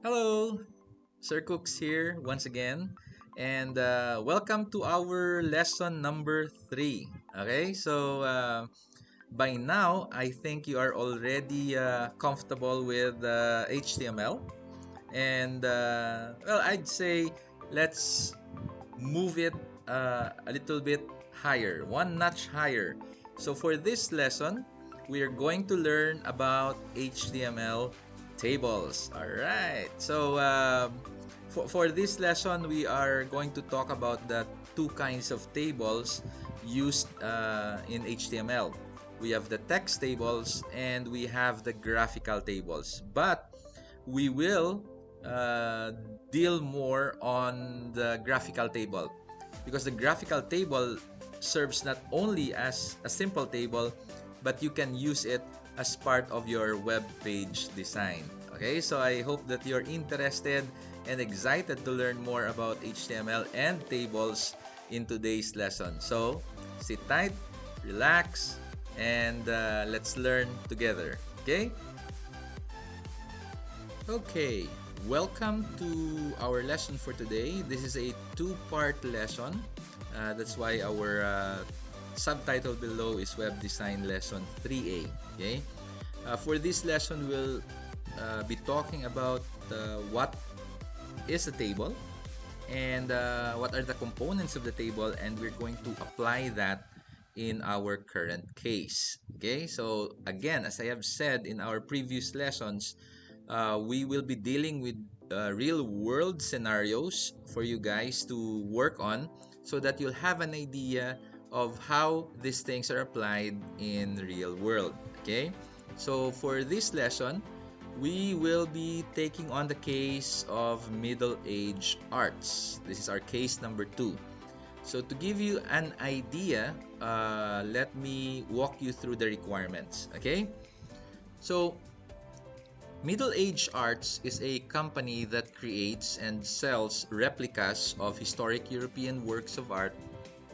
Hello, Sir Cooks here once again, and welcome to our lesson number 3. Okay, so by now I think you are already comfortable with HTML, and I'd say let's move it a little bit higher, one notch higher. So for this lesson, we are going to learn about HTML tables. All right. So for this lesson, we are going to talk about the two kinds of tables used in HTML. We have the text tables and we have the graphical tables. But we will uh, deal more on the graphical table because the graphical table serves not only as a simple table, but you can use it as part of your web page design. Okay, so I hope that you're interested and excited to learn more about HTML and tables in today's lesson. So sit tight, relax, and let's learn together. Okay? Okay, welcome to our lesson for today. This is a two-part lesson. That's why our subtitle below is Web Design Lesson 3A. Okay, for this lesson, we'll be talking about what is a table and what are the components of the table, and we're going to apply that in our current case. Okay, so again, as I have said in our previous lessons, we will be dealing with real world scenarios for you guys to work on so that you'll have an idea of how these things are applied in real world. Okay, so for this lesson, we will be taking on the case of Middle Age Arts. This is our case number 2. So to give you an idea, let me walk you through the requirements. Okay, so Middle Age Arts is a company that creates and sells replicas of historic European works of art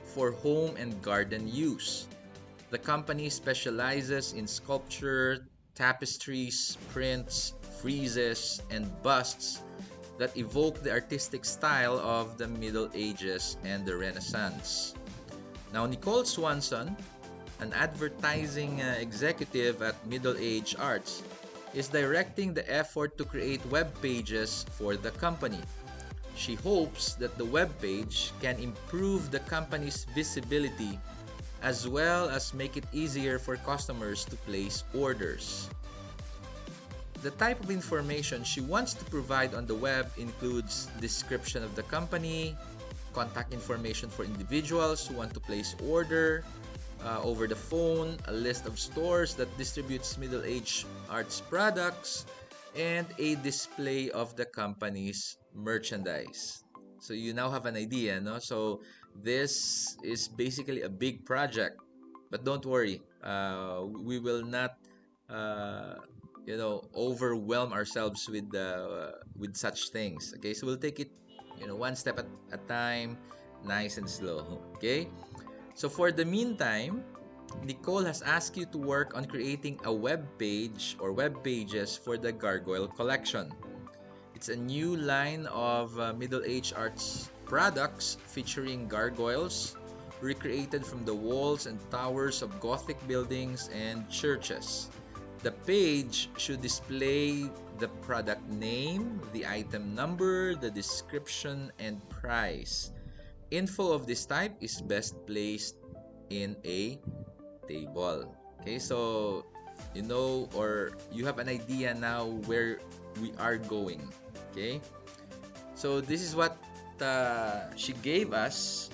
for home and garden use. The company specializes in sculpture, tapestries, prints, friezes, and busts that evoke the artistic style of the Middle Ages and the Renaissance. Now, Nicole Swanson, an advertising executive at Middle Age Arts, is directing the effort to create web pages for the company. She hopes that the web page can improve the company's visibility as well as make it easier for customers to place orders. The type of information she wants to provide on the web includes description of the company, contact information for individuals who want to place order over the phone, a list of stores that distributes Middle Age Arts products, and a display of the company's merchandise. So you now have an idea, no? So this is basically a big project, but don't worry, we will not, overwhelm ourselves with such things. Okay, so we'll take it, one step at a time, nice and slow. Okay, so for the meantime, Nicole has asked you to work on creating a web page or web pages for the Gargoyle collection. It's a new line of Middle Age Arts products featuring gargoyles recreated from the walls and towers of Gothic buildings and churches. The page should display the product name, the item number, the description, and price. Info of this type is best placed in a table. Okay, so you know or you have an idea now where we are going. Okay, so this is what she gave us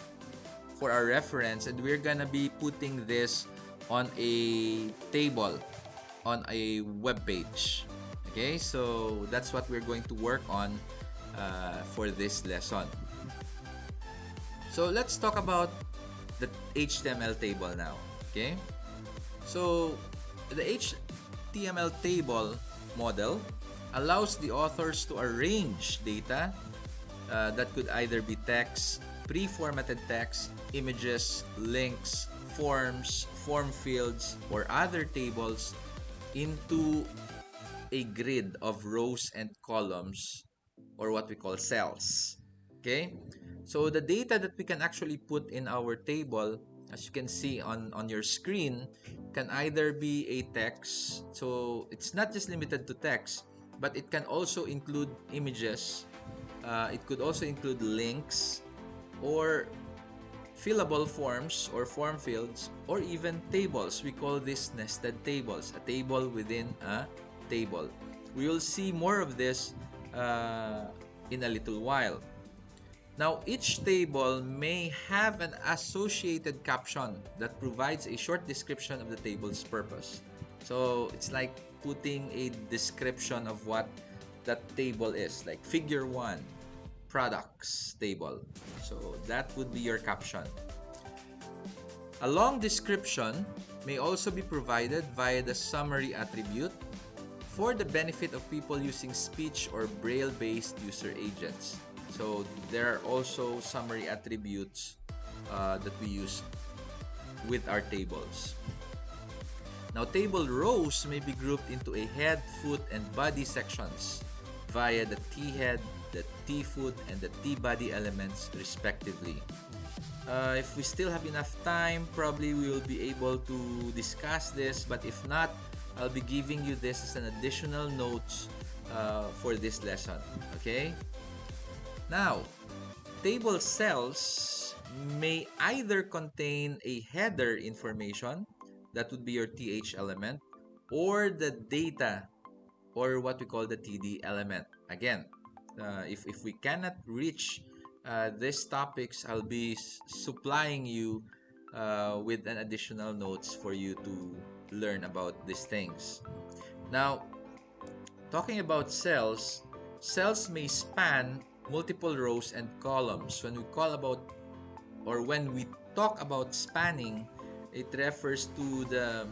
for our reference, and we're gonna be putting this on a table on a web page. Okay, so that's what we're going to work on for this lesson. So let's talk about the HTML table now. Okay, so the HTML table model allows the authors to arrange data that could either be text, pre-formatted text, images, links, forms, form fields, or other tables into a grid of rows and columns, or what we call cells. Okay? So the data that we can actually put in our table, as you can see on your screen, can either be a text. So it's not just limited to text, but it can also include images. It could also include links or fillable forms or form fields, or even tables. We call this nested tables, a table within a table. We will see more of this in a little while. Now, each table may have an associated caption that provides a short description of the table's purpose. So it's like putting a description of what that table is, like figure 1, products table. So that would be your caption. A long description may also be provided via the summary attribute for the benefit of people using speech or braille-based user agents. So there are also summary attributes that we use with our tables. Now, table rows may be grouped into a head, foot, and body sections via the T-head, the T-foot, and the T-body elements respectively. If we still have enough time, probably we will be able to discuss this, but if not, I'll be giving you this as an additional notes for this lesson. Okay? Now, table cells may either contain a header information, that would be your TH element, or the data, or what we call the TD element. Again, if we cannot reach these topics, I'll be supplying you with an additional notes for you to learn about these things. Now, talking about cells, cells may span multiple rows and columns. When we talk about spanning, it refers to the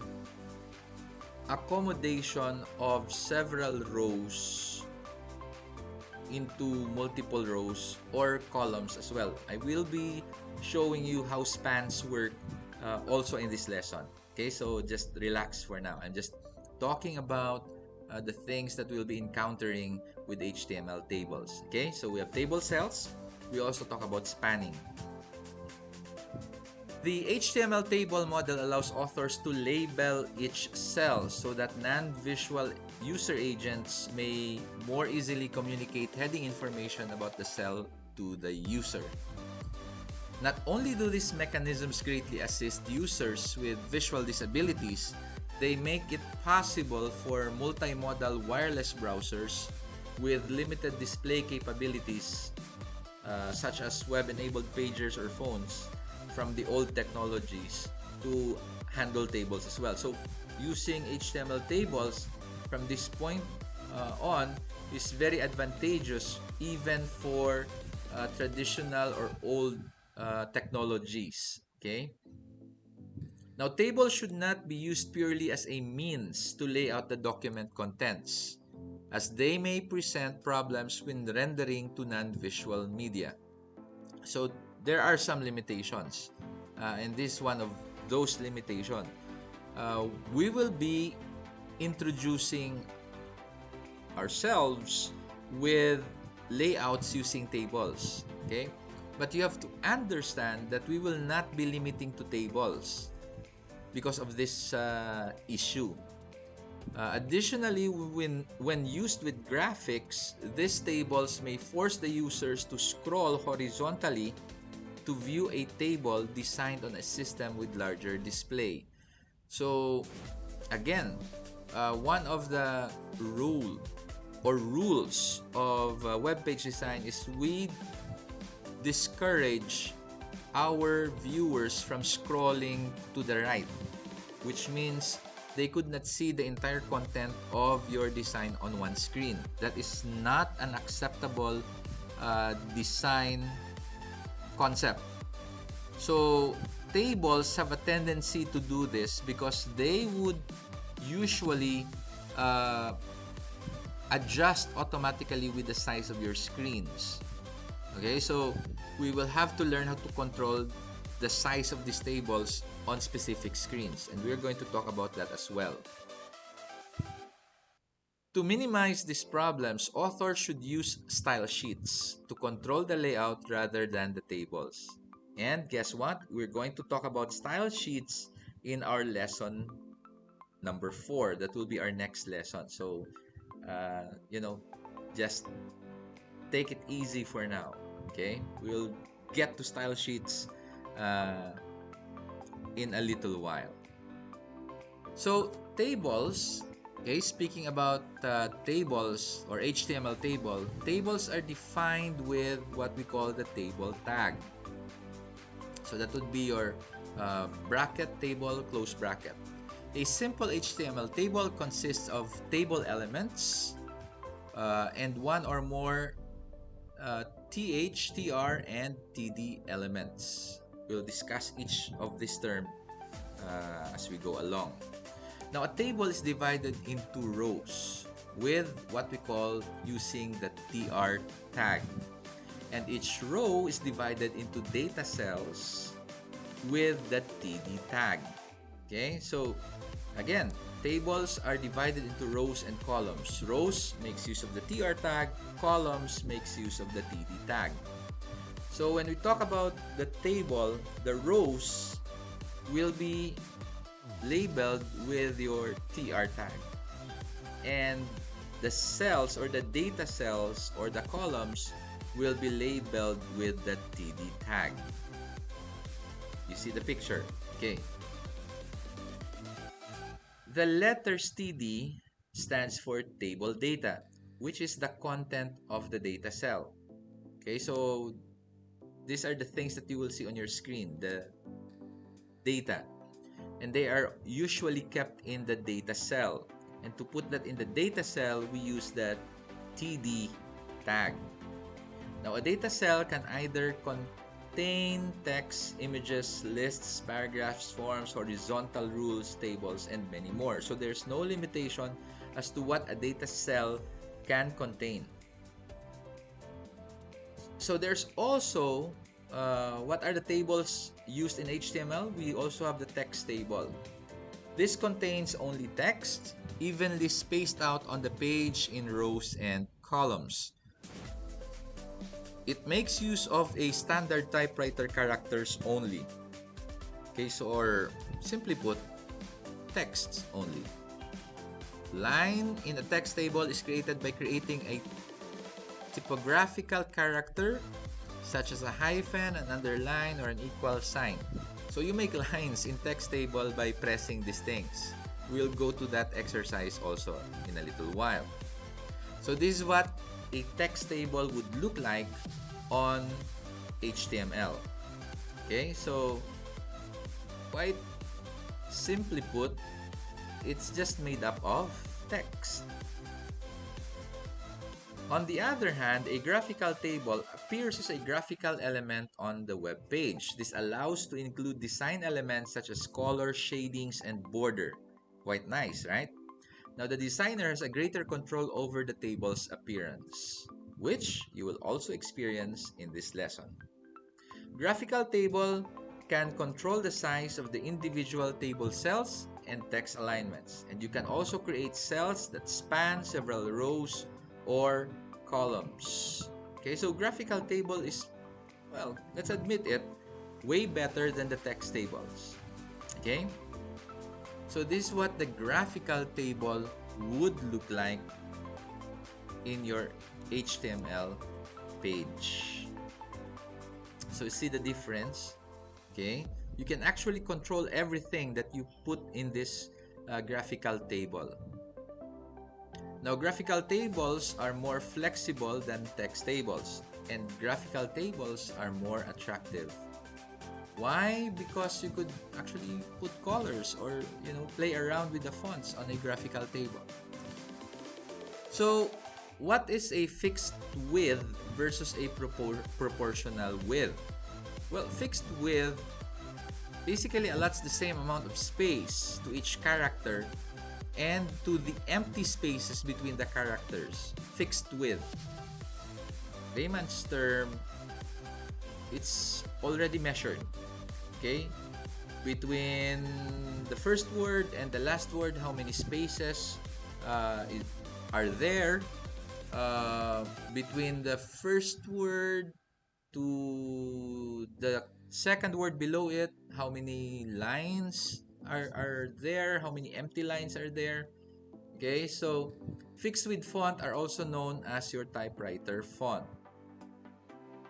accommodation of several rows into multiple rows or columns as well. I will be showing you how spans work also in this lesson. Okay, so just relax for now. I'm just talking about the things that we'll be encountering with HTML tables. Okay, so we have table cells. We also talk about spanning. The HTML table model allows authors to label each cell so that non-visual user agents may more easily communicate heading information about the cell to the user. Not only do these mechanisms greatly assist users with visual disabilities, they make it possible for multimodal wireless browsers with limited display capabilities, such as web-enabled pagers or phones, from the old technologies to handle tables as well. So using HTML tables from this point on is very advantageous even for traditional or old technologies. Okay. Now, tables should not be used purely as a means to lay out the document contents, as they may present problems when rendering to non-visual media. So there are some limitations, and this is one of those limitations. We will be introducing ourselves with layouts using tables, okay? But you have to understand that we will not be limiting to tables because of this issue. Additionally, when used with graphics, these tables may force the users to scroll horizontally to view a table designed on a system with larger display. So, again, one of the rules of web page design is we discourage our viewers from scrolling to the right, which means they could not see the entire content of your design on one screen. That is not an acceptable design concept. So tables have a tendency to do this because they would usually adjust automatically with the size of your screens. Okay, so we will have to learn how to control the size of these tables on specific screens, and we're going to talk about that as well. To minimize these problems, authors should use style sheets to control the layout rather than the tables. And guess what? We're going to talk about style sheets in our lesson number 4. That will be our next lesson. So, just take it easy for now. Okay? We'll get to style sheets in a little while. So, tables, okay, speaking about tables or HTML tables are defined with what we call the table tag. So that would be your bracket, table, close bracket. A simple HTML table consists of table elements and one or more TH, TR, and TD elements. We'll discuss each of these terms as we go along. Now, a table is divided into rows with what we call using the TR tag. And each row is divided into data cells with the TD tag. Okay, so again, tables are divided into rows and columns. Rows makes use of the TR tag, columns makes use of the TD tag. So when we talk about the table, the rows will be labeled with your TR tag, and the cells or the data cells or the columns will be labeled with the TD tag. You see the picture? Okay. The letters TD stands for table data, which is the content of the data cell. Okay, so these are the things that you will see on your screen, the data. And they are usually kept in the data cell. And to put that in the data cell, we use that TD tag. Now, a data cell can either contain text, images, lists, paragraphs, forms, horizontal rules, tables, and many more. So there's no limitation as to what a data cell can contain. So there's also what are the tables used in HTML? We also have the text table. This contains only text, evenly spaced out on the page in rows and columns. It makes use of a standard typewriter characters only. Okay, so or simply put, text only. Line in a text table is created by creating a typographical character such as a hyphen, an underline, or an equal sign. So you make lines in text table by pressing these things. We'll go to that exercise also in a little while. So this is what a text table would look like on HTML. Okay, so quite simply put, it's just made up of text. On the other hand, a graphical table appears as a graphical element on the web page. This allows to include design elements such as color, shadings, and border. Quite nice, right? Now, the designer has a greater control over the table's appearance, which you will also experience in this lesson. Graphical table can control the size of the individual table cells and text alignments. And you can also create cells that span several rows or columns. Okay, so graphical table is, well, let's admit it, way better than the text tables. Okay, so this is what the graphical table would look like in your HTML page. So you see the difference. Okay, you can actually control everything that you put in this graphical table. Now, graphical tables are more flexible than text tables, and graphical tables are more attractive. Why? Because you could actually put colors or, play around with the fonts on a graphical table. So, what is a fixed width versus a proportional width? Well, fixed width basically allots the same amount of space to each character and to the empty spaces between the characters. Fixed width. Layman's term, it's already measured. Okay? Between the first word and the last word, how many spaces are there between the first word to the second word below it. How many lines are there? How many empty lines are there? Okay, so fixed width font are also known as your typewriter font.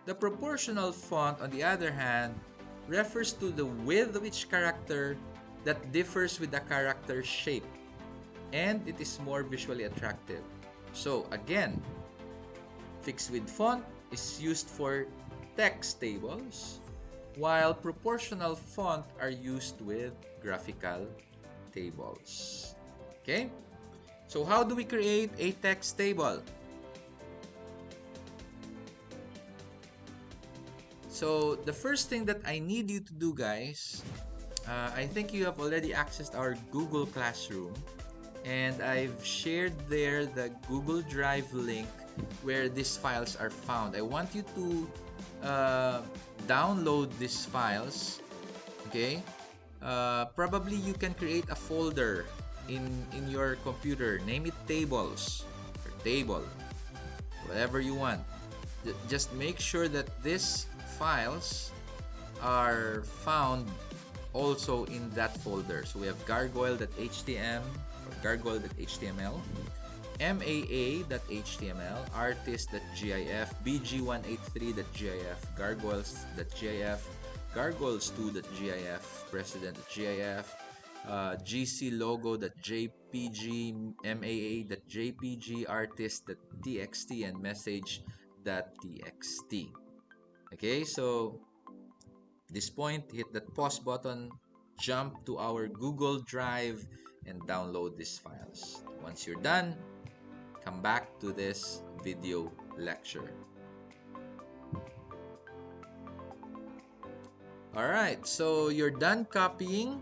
The proportional font, on the other hand, refers to the width of each character that differs with the character shape, and it is more visually attractive. So again, fixed width font is used for text tables, while proportional font are used with graphical tables. Okay? So how do we create a text table? So the first thing that I need you to do, guys, I think you have already accessed our Google Classroom, and I've shared there the Google Drive link where these files are found. I want you to download these files. Okay, probably you can create a folder in your computer. Name it tables or table, whatever you want. Just make sure that these files are found also in that folder. So we have gargoyle.htm or gargoyle.html, maa.html, artist.gif, bg183.gif, gargoyles.gif, gargoyles2.gif, president.gif, gclogo.jpg, maa.jpg, artist.txt, and message.txt. Okay, so this point, hit that pause button, jump to our Google Drive, and download these files. Once you're done, come back to this video lecture. Alright, so you're done copying.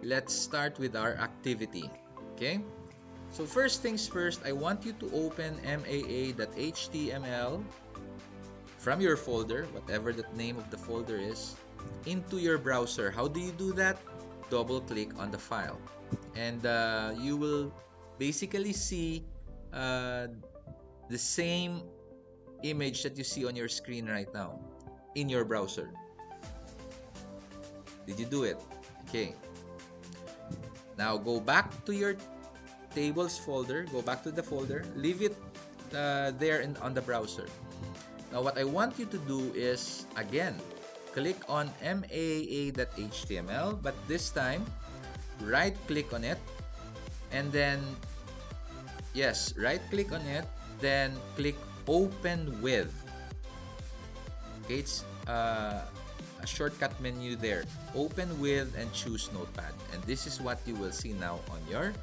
Let's start with our activity. Okay, so first things first, I want you to open maa.html from your folder, whatever the name of the folder is, into your browser. How do you do that? Double click on the file, and you will basically see the same image that you see on your screen right now in your browser. Did you do it? Okay. Now go back to your tables folder. Go back to the folder. Leave it there on the browser. Now what I want you to do is, again, click on maa.html, but this time, right-click on it, and then, yes, right-click on it, then click Open With. Okay, it's a shortcut menu there. Open With and choose Notepad. And this is what you will see now on your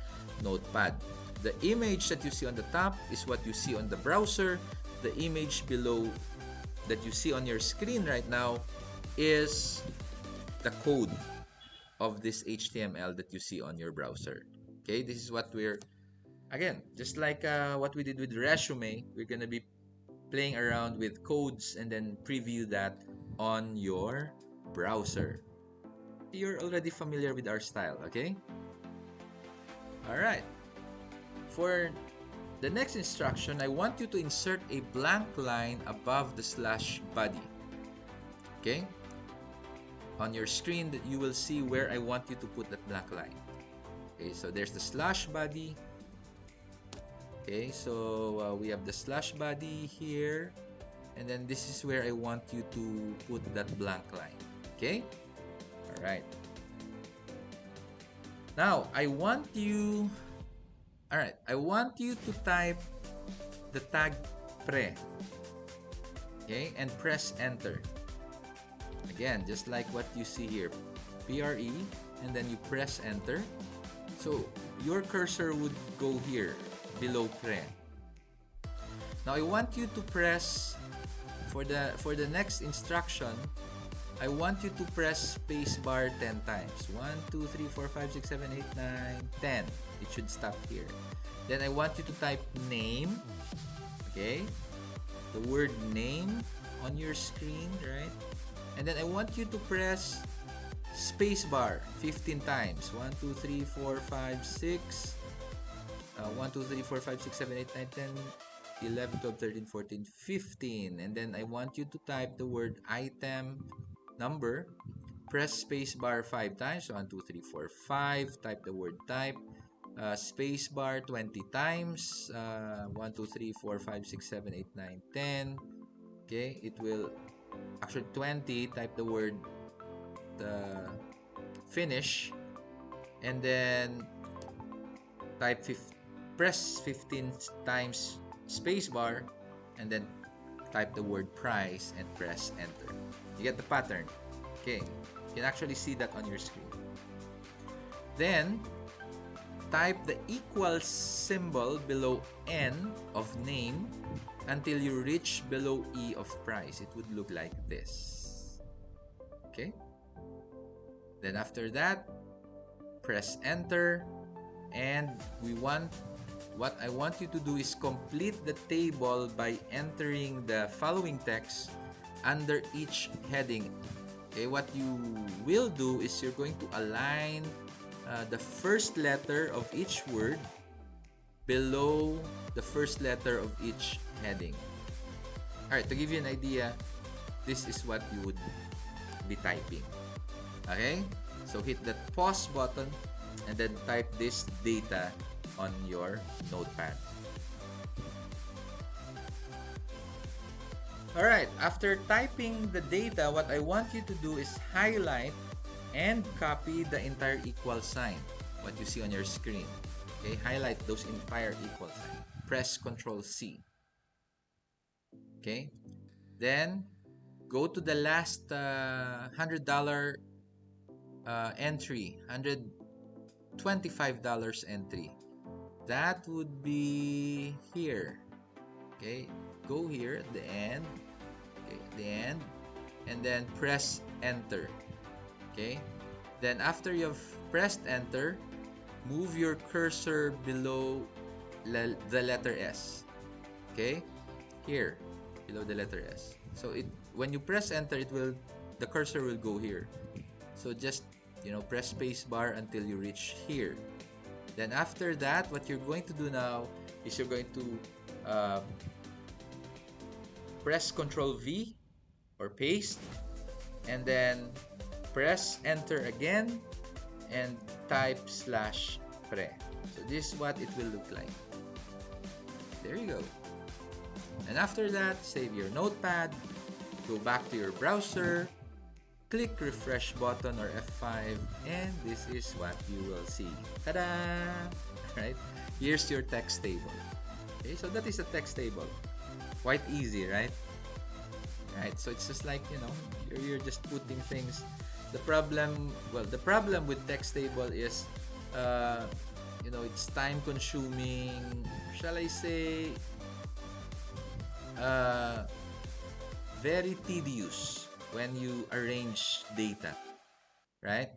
Notepad. The image that you see on the top is what you see on the browser. The image below that you see on your screen right now is the code of this HTML that you see on your browser. Okay, this is what we're, again, just like what we did with resume, we're gonna be playing around with codes and then preview that on your browser. You're already familiar with our style, okay? Alright, for the next instruction, I want you to insert a blank line above the slash body. Okay? On your screen, you will see where I want you to put that blank line. Okay, so there's the slash body. Okay, so we have the slash body here. And then this is where I want you to put that blank line. Okay? Alright. Now, I want you to type the tag pre. Okay, and press enter. Again, just like what you see here, PRE, and then you press enter. So your cursor would go here below pre. Now I want you to press for the next instruction. I want you to press spacebar 10 times. 1, 2, 3, 4, 5, 6, 7, 8, 9, 10. It should stop here. Then I want you to type name. Okay? The word name on your screen, right? And then I want you to press spacebar 15 times. 1, 2, 3, 4, 5, 6, 1, 2, 3, 4, 5, 6, 7, 8, 9, 10, 11, 12, 13, 14, 15. And then I want you to type the word item number. Press spacebar 5 times. 1, 2, 3, 4, 5. Type the word type. Spacebar 20 times. 1, 2, 3, 4, 5, 6, 7, 8, 9, 10. Okay, it will actually 20. Type the word finish, and then press 15 times spacebar, and then type the word price and press enter. You get the pattern. Okay, you can actually see that on your screen. Then type the equal symbol below N of name until you reach below E of price. It would look like this. Okay, then after that, press enter, and what I want you to do is complete the table by entering the following text under each heading. Okay, what you will do is you're going to align the first letter of each word below the first letter of each heading. Alright, to give you an idea, this is what you would be typing. Okay, so hit the pause button and then type this data on your notepad. Alright, after typing the data, what I want you to do is highlight and copy the entire equal sign, what you see on your screen. Okay, highlight those entire equal sign. Press Ctrl C. Okay, then go to the last $100 entry, $125 entry. That would be here. Okay, go here at the end. Okay, the end, and then press enter. Okay, then after you've pressed enter, move your cursor below the letter S. Okay, here below the letter S. So when you press enter, the cursor will go here. So just press space bar until you reach here. Then after that, what you're going to do now is you're going to press Ctrl V or paste, and then press enter again and type /pre. So this is what it will look like. There you go. And after that, save your notepad, go back to your browser, click refresh button or F5, and this is what you will see. Ta-da! Right? Here's your text table. Okay, so that is a text table. Quite easy, right? Right, so it's just like, you're just putting things. The problem with text table is, it's time consuming, shall I say, very tedious when you arrange data, right?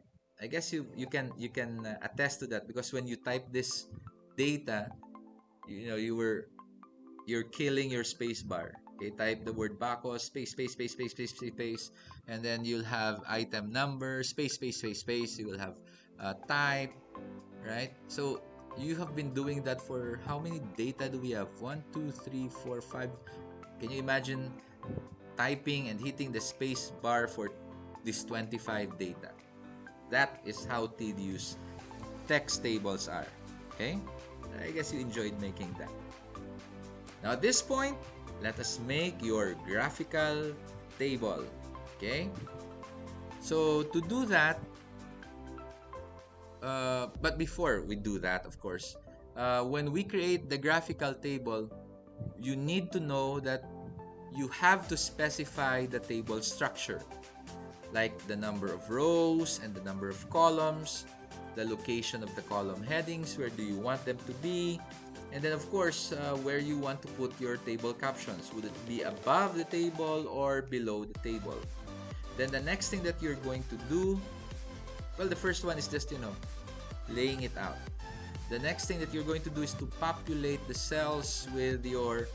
I guess you can attest to that, because when you type this data, you're killing your space bar. Okay, type the word Bacchus, space, and then you'll have item number, space. You will have type, right? So you have been doing that for how many data do we have? 1, 2, 3, 4, 5. Can you imagine typing and hitting the space bar for this 25 data? That is how tedious text tables are. Okay? I guess you enjoyed making that. Now at this point, let us make your graphical table. Okay? So to do that, but before we do that, of course, when we create the graphical table, you need to know that you have to specify the table structure, like the number of rows and the number of columns, the location of the column headings, where do you want them to be, and then of course where you want to put your table captions. Would it be above the table or below the table? Then the next thing that you're going to do, well, the first one is just laying it out. The next thing that you're going to do is to populate the cells with your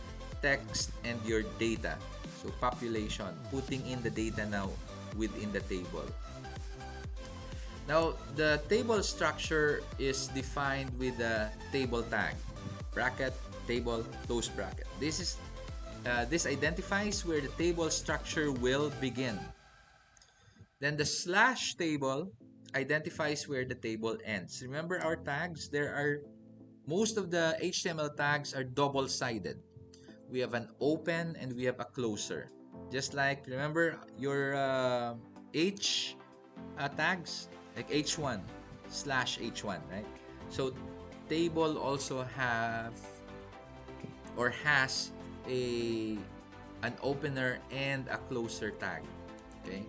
text and your data. So population, putting in the data now within the table. Now the table structure is defined with the table tag. bracket, table, close bracket. This identifies where the table structure will begin. Then the slash table identifies where the table ends. Remember our tags? Most of the HTML tags are double-sided. We have an open and we have a closer. Just like, remember your H tags, like H1 slash H1, right? So table also have or has an opener and a closer tag. Okay.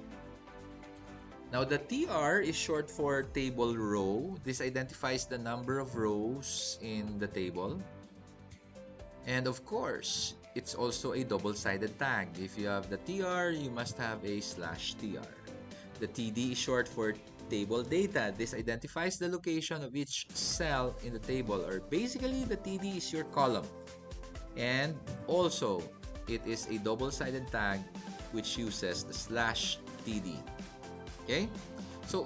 Now the TR is short for table row. This identifies the number of rows in the table. And of course, it's also a double-sided tag. If you have the TR, you must have a slash TR. The TD is short for table data. This identifies the location of each cell in the table, or basically the TD is your column. And also, it is a double-sided tag which uses the slash TD. Okay? So,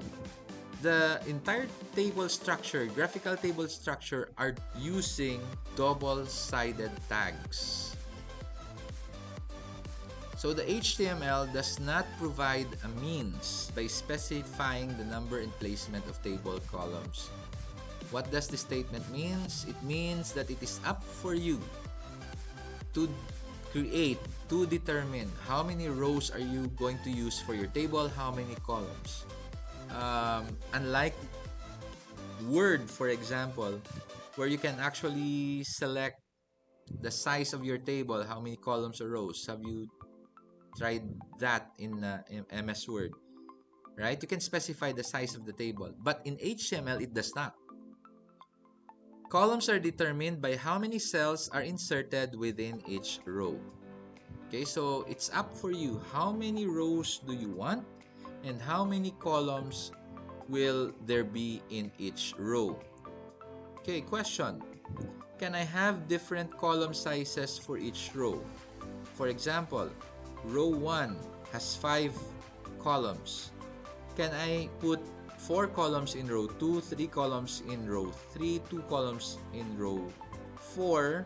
the entire table structure, graphical table structure, are using double-sided tags. So the HTML does not provide a means by specifying the number and placement of table columns. What does this statement mean? It means that it is up for you to determine how many rows are you going to use for your table, how many columns. Unlike Word, for example, where you can actually select the size of your table, how many columns or rows. Have you tried that in MS Word? Right? You can specify the size of the table. But in HTML, it does not. Columns are determined by how many cells are inserted within each row. Okay, so it's up for you. How many rows do you want? And how many columns will there be in each row? Okay, question. Can I have different column sizes for each row? For example, row 1 has 5 columns. Can I put 4 columns in row 2, 3 columns in row 3, 2 columns in row 4,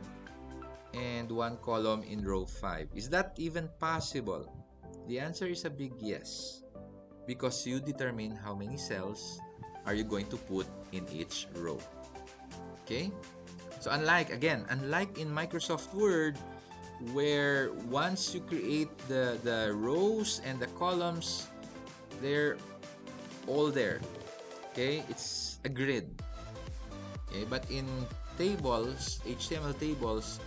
and 1 column in row 5? Is that even possible? The answer is a big yes, because you determine how many cells are you going to put in each row. Okay? So unlike in Microsoft Word, where once you create the rows and the columns, they're all there. Okay? It's a grid. Okay? But in tables, HTML tables,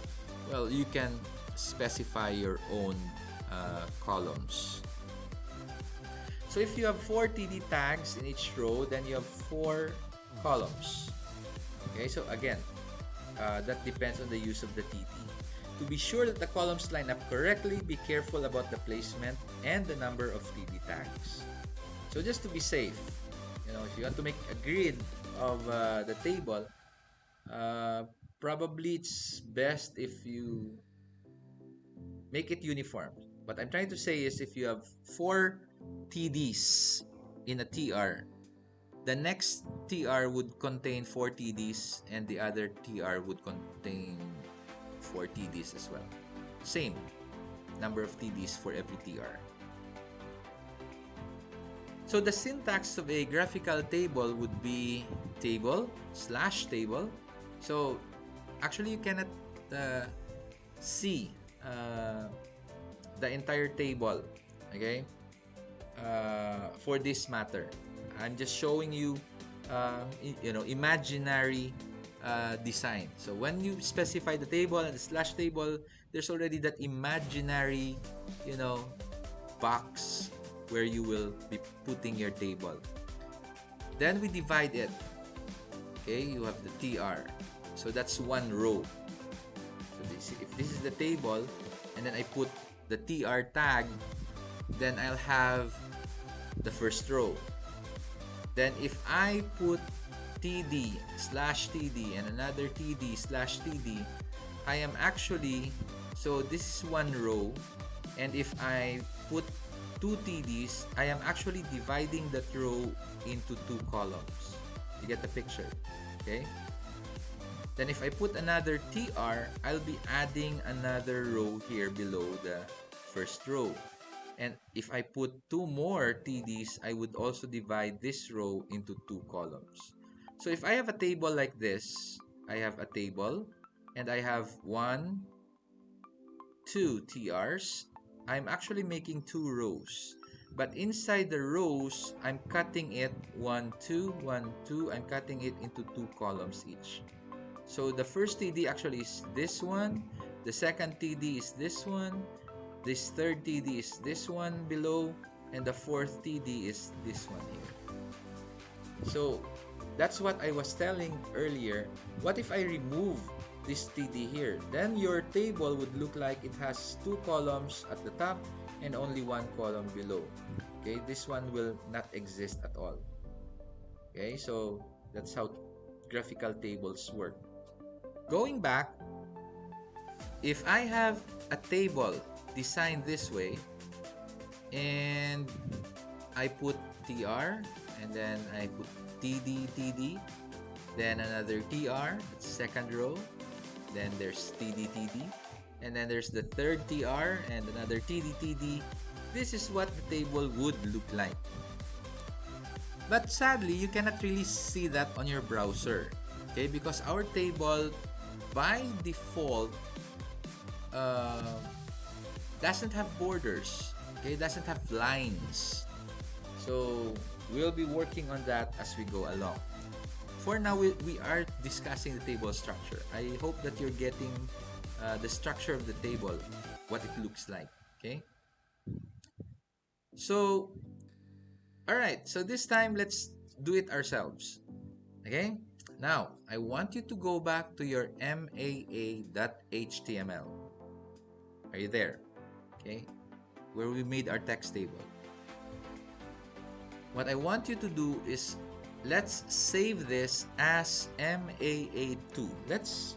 well, you can specify your own columns. So if you have 4 TD tags in each row, then you have 4 columns. Okay, so again, that depends on the use of the TD. To be sure that the columns line up correctly, be careful about the placement and the number of TD tags. So just to be safe, if you want to make a grid of the table, probably it's best if you make it uniform. What I'm trying to say is, if you have 4 TDs in a TR, the next TR would contain 4 TDs and the other TR would contain 4 TDs as well. Same number of TDs for every TR. So the syntax of a graphical table would be table / table. So actually you cannot see the entire table, okay, for this matter. I'm just showing you imaginary design. So when you specify the table and the / table, there's already that imaginary box where you will be putting your table. Then we divide it. Okay, you have the TR, so that's 1 row. So if this is the table and then I put the TR tag, then I'll have the first row. Then if I put TD / TD and another TD / TD, I am actually, so this is 1 row, and if I put 2 TDs, I am actually dividing that row into 2 columns. You get the picture, okay? Then if I put another TR, I'll be adding another row here below the first row. And if I put 2 more TDs, I would also divide this row into 2 columns. So if I have a table like this, I have a table and I have 1, 2 TRs. I'm actually making 2 rows. But inside the rows, I'm cutting it 1, 2, 1, 2. I'm cutting it into 2 columns each. So the first TD actually is this one. The second TD is this one. This third TD is this one below. And the fourth TD is this one here. So that's what I was telling earlier. What if I remove this TD here? Then your table would look like it has 2 columns at the top and only 1 column below. Okay, this one will not exist at all. Okay, so that's how graphical tables work. Going back, if I have a table designed this way and I put TR and then I put TD, TD, then another TR, that's second row, then there's TD, TD, and then there's the third TR and another TD, TD. This is what the table would look like. But sadly, you cannot really see that on your browser, okay? Because our table, by default, doesn't have borders, okay? Doesn't have lines. So we'll be working on that as we go along. For now, we are discussing the table structure. I hope that you're getting the structure of the table, what it looks like, okay? So, alright, so this time let's do it ourselves, okay? Now, I want you to go back to your maa.html. Are you there? Okay, where we made our text table. What I want you to do is, let's save this as maa2. Let's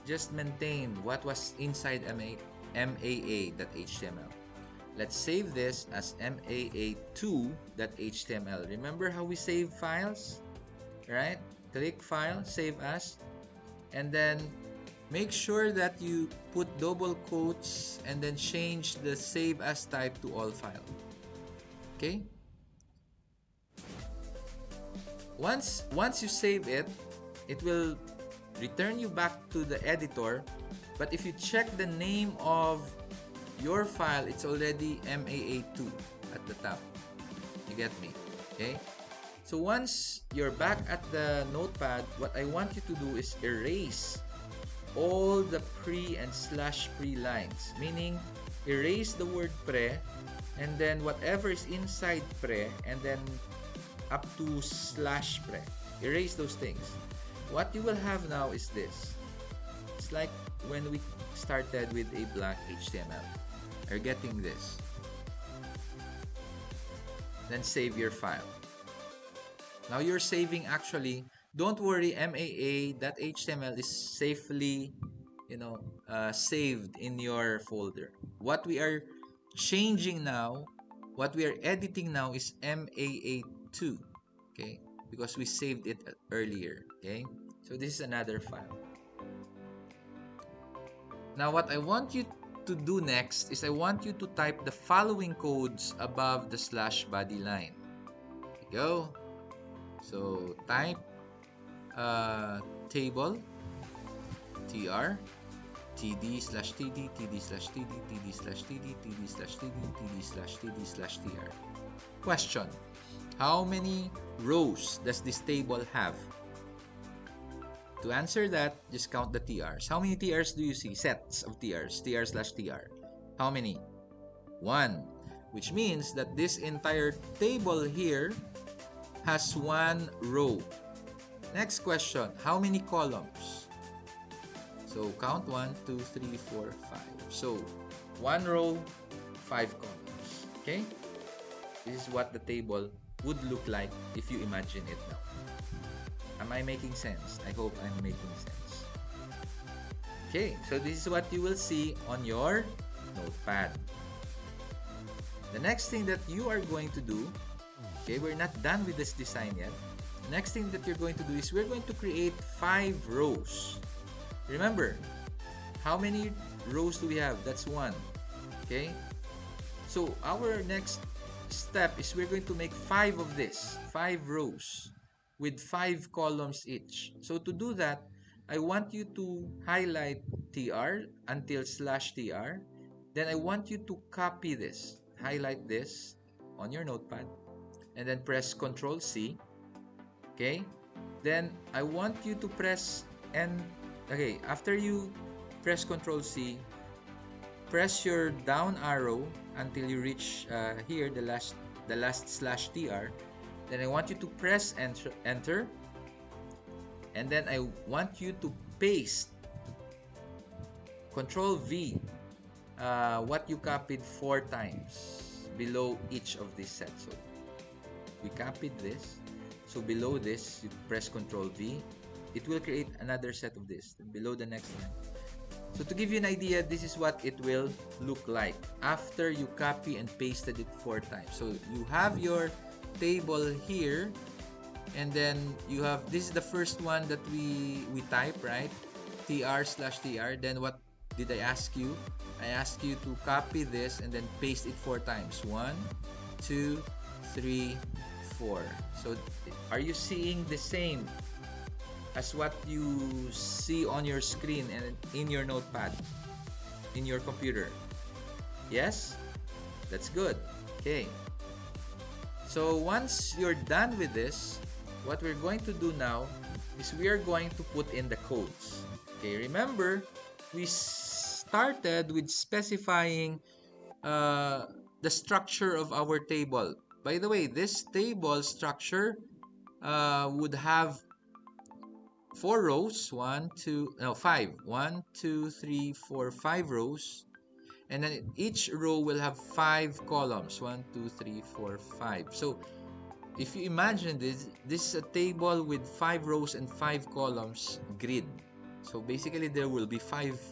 just maintain what was inside maa.html. Let's save this as maa2.html. Remember how we save files? Right? Click File, Save As, and then make sure that you put double quotes and then change the Save As type to all file. Okay? Once you save it, it will return you back to the editor. But if you check the name of your file, it's already maa2 at the top. You get me? Okay? So once you're back at the notepad, what I want you to do is erase all the pre and slash pre lines. Meaning, erase the word pre and then whatever is inside pre and then up to slash pre. Erase those things. What you will have now is this. It's like when we started with a blank HTML. You're getting this. Then save your file. Now you're saving actually. Don't worry, maa.html is safely, saved in your folder. What we are changing now, what we are editing now is maa2, okay? Because we saved it earlier, okay? So this is another file. Now what I want you to do next is I want you to type the following codes above the slash body line. There you go. So type table tr td/td td/td td/td td/td td/td/tr. Question: how many rows does this table have? To answer that, just count the TRs. How many TRs do you see? Sets of TRs. TR/TR. How many? 1. Which means that this entire table here has 1 row. Next question. How many columns? So count 1, 2, 3, 4, 5. So 1 row, 5 columns. Okay? This is what the table would look like if you imagine it now. Am I making sense? I hope I'm making sense. Okay, so this is what you will see on your notepad. The next thing that you are going to do, okay, we're not done with this design yet. next thing that you're going to do is we're going to create 5 rows. Remember, how many rows do we have? That's 1. Okay? So our next step is we're going to make 5 of this, 5 rows with 5 columns each. So to do that, I want you to highlight TR until /TR. Then I want you to copy this, highlight this on your notepad, and then press Ctrl C. Okay? Then I want you to press N. Okay, after you press Ctrl C, press your down arrow until you reach here, the last /TR. Then I want you to press enter, and then I want you to paste Ctrl V what you copied 4 times below each of these sets. So we copied this, so below this you press Ctrl V, it will create another set of this below the next line. So to give you an idea, this is what it will look like after you copy and pasted it 4 times. So you have your table here, and then you have, this is the first one that we type, right? TR/TR. Then what did I ask you? I asked you to copy this and then paste it 4 times. 1, 2, 3, 4. So are you seeing the same as what you see on your screen and in your notepad, in your computer? Yes? That's good. Okay. So once you're done with this, what we're going to do now is we are going to put in the codes. Okay, remember, we started with specifying the structure of our table. By the way, this table structure would have 4 rows, 5. 1, 2, 3, 4, 5 rows. And then each row will have 5 columns. 1, 2, 3, 4, 5. So if you imagine this is a table with 5 rows and 5 columns grid. So basically there will be 25.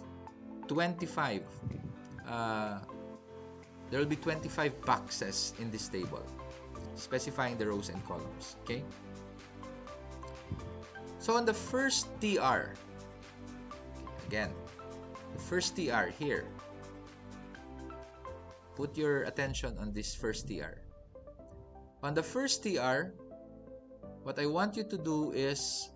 There will be 25 boxes in this table, specifying the rows and columns. Okay. So on the first TR, again, the first TR here, put your attention on this first TR. On the first TR, what I want you to do is,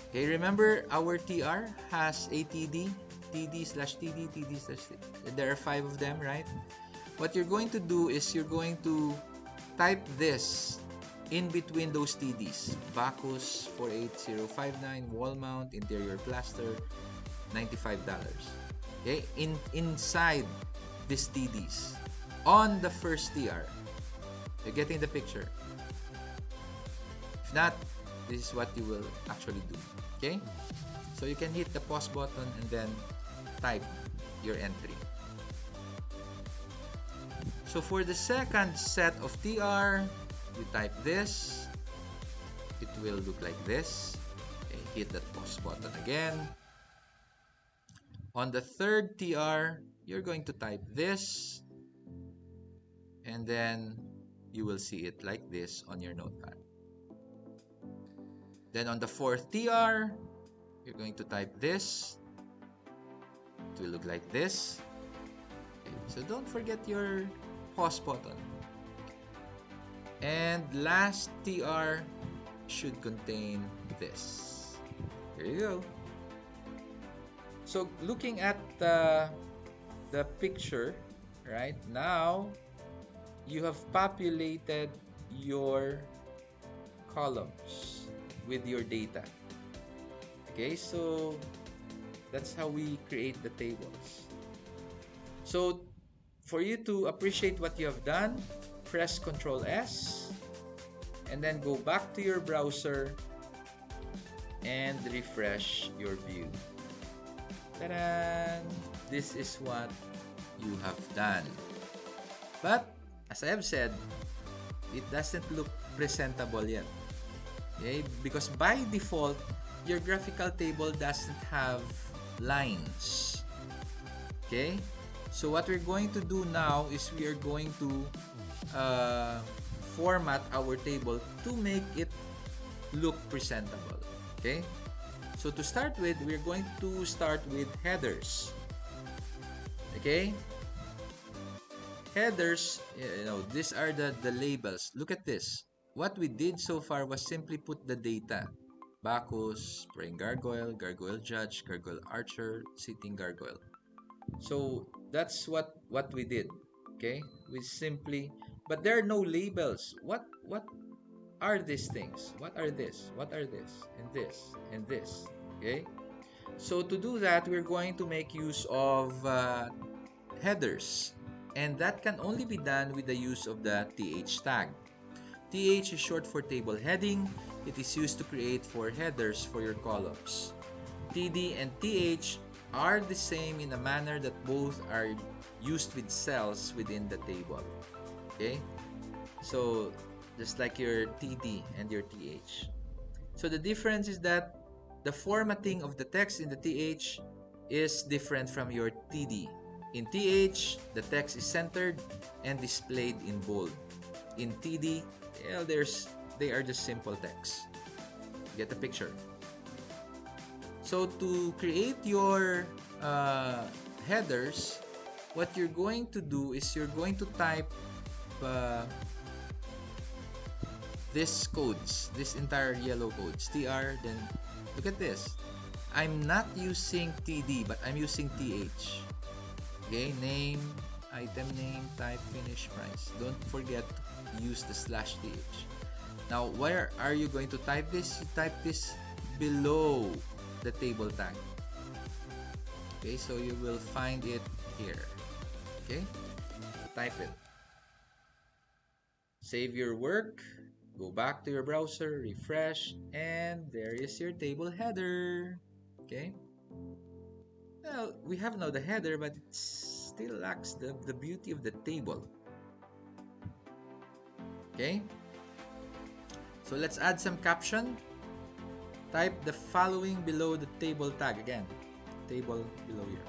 okay, remember our TR has a TD, TD/TD, TD/TD. There are 5 of them, right? What you're going to do is you're going to type this in between those TDs. Bacchus 48059, wall mount, interior plaster, $95. Okay, inside these TDs on the first TR. You're getting the picture. If not, this is what you will actually do. Okay, so you can hit the pause button and then type your entry. So for the second set of TR, you type this, it will look like this. Okay, hit that pause button again. On the third TR, you're going to type this, and then you will see it like this on your notepad. Then on the fourth TR, you're going to type this. It will look like this. Okay, so don't forget your pause button. And last TR should contain this. There you go. So looking at the picture, right now, you have populated your columns with your data. Okay, so that's how we create the tables. So for you to appreciate what you have done, press Ctrl S and then go back to your browser and refresh your view. Ta-da! This is what you have done. But as I have said, it doesn't look presentable yet. Okay? Because by default, your graphical table doesn't have lines. Okay? So what we're going to do now is we are going to format our table to make it look presentable. Okay? So to start with, we're going to start with headers. Okay? Headers, these are the labels. Look at this. What we did so far was simply put the data. Bacchus, praying gargoyle, gargoyle judge, gargoyle archer, sitting gargoyle. So that's what we did. Okay? We simply, but there are no labels. What are these things? What are this? What are this? And this and this. Okay? So to do that, we're going to make use of headers. And that can only be done with the use of the TH tag. TH is short for table heading. It is used to create 4 headers for your columns. TD and TH are the same in a manner that both are used with cells within the table. Okay? So, just like your TD and your TH. So, the difference is that the formatting of the text in the TH is different from your TD. In TH, the text is centered and displayed in bold. In TD, they are just simple text. Get the picture? So to create your headers, what you're going to do is you're going to type these codes, this entire yellow codes, TR, then look at this. I'm not using TD, but I'm using TH. Okay, name, item name, type, finish, price. Don't forget to use the /th. Now, where are you going to type this? You type this below the table tag. Okay, so you will find it here. Okay, type it. Save your work, go back to your browser, refresh, and there is your table header. Okay. Well, we have now the header, but it still lacks the beauty of the table. Okay? So let's add some caption. Type the following below the table tag. Again, table below here.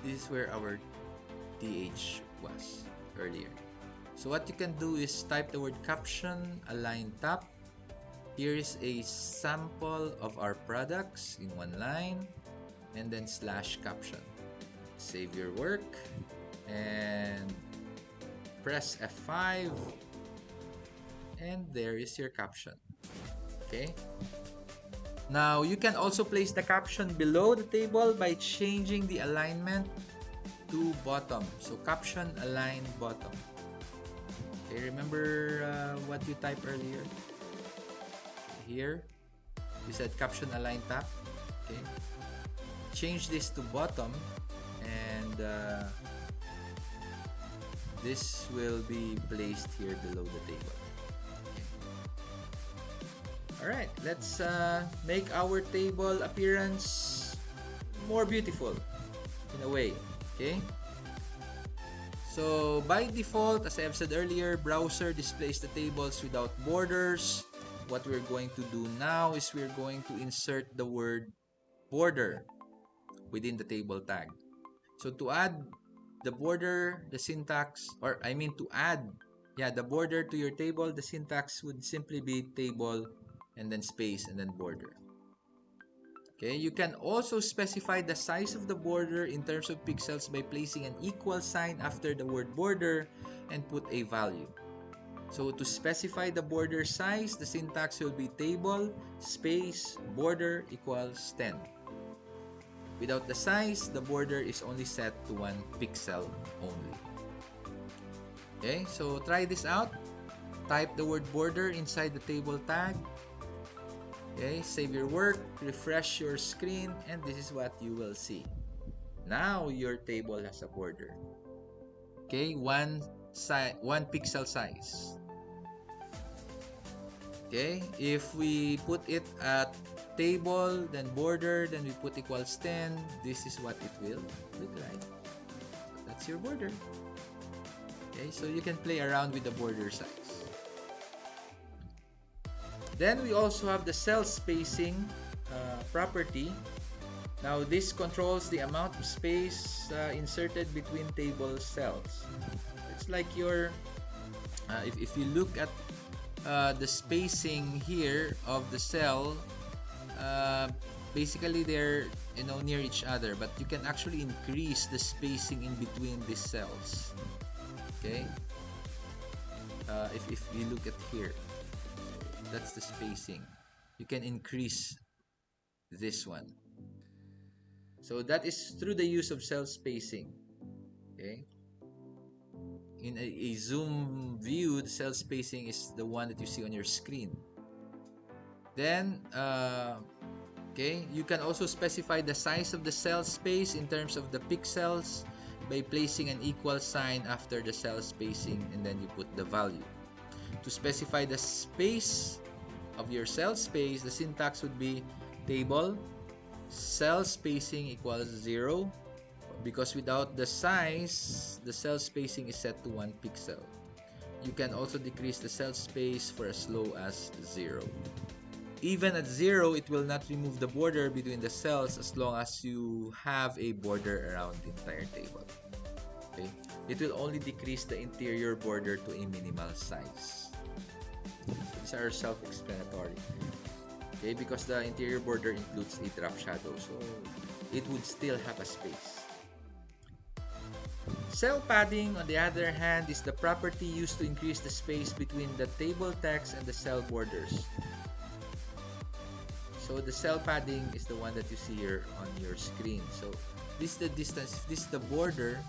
This is where our TH was earlier. So what you can do is type the word caption, align top. Here is a sample of our products in one line. And then /caption. Save your work and press F5, and there is your caption. Okay. Now you can also place the caption below the table by changing the alignment to bottom. So caption align bottom. Okay, remember what you typed earlier? Here you said caption align top. Okay. Change this to bottom, and this will be placed here below the table. Okay. Alright, let's make our table appearance more beautiful in a way. Okay. So by default, as I have said earlier, browser displays the tables without borders. What we're going to do now is we're going to insert the word border within the table tag. So to add the border, the syntax, or I mean to add the border to your table, the syntax would simply be table and then space and then border. Okay, you can also specify the size of the border in terms of pixels by placing an equal sign after the word border and put a value. So to specify the border size, the syntax will be table space border equals 10. Without the size, the border is only set to 1 pixel only. Okay, so try this out. Type the word border inside the table tag. Okay, save your work, refresh your screen, and this is what you will see. Now your table has a border. Okay, 1 pixel size. Okay, if we put it at table, then border, then we put equals 10, this is what it will look like. So that's your border. Okay, so you can play around with the border size. Then we also have the cell spacing property. Now this controls the amount of space inserted between table cells. It's like your If you look at the spacing here of the cell, uh, basically they're near each other, but you can actually increase the spacing in between these cells. Okay, if you look at here, that's the spacing. You can increase this one. So that is through the use of cell spacing. Okay, in a zoom view, the cell spacing is the one that you see on your screen. Then okay, you can also specify the size of the cell space in terms of the pixels by placing an equal sign after the cell spacing, and then you put the value. To specify the space of your cell space, the syntax would be table cell spacing equals 0, because without the size, the cell spacing is set to 1 pixel. You can also decrease the cell space for as low as 0. Even at 0, it will not remove the border between the cells as long as you have a border around the entire table. Okay? It will only decrease the interior border to a minimal size. These are self-explanatory. Okay, because the interior border includes a drop shadow, so it would still have a space. Cell padding, on the other hand, is the property used to increase the space between the table text and the cell borders. So the cell padding is the one that you see here on your screen. So this is the distance, if this is the border,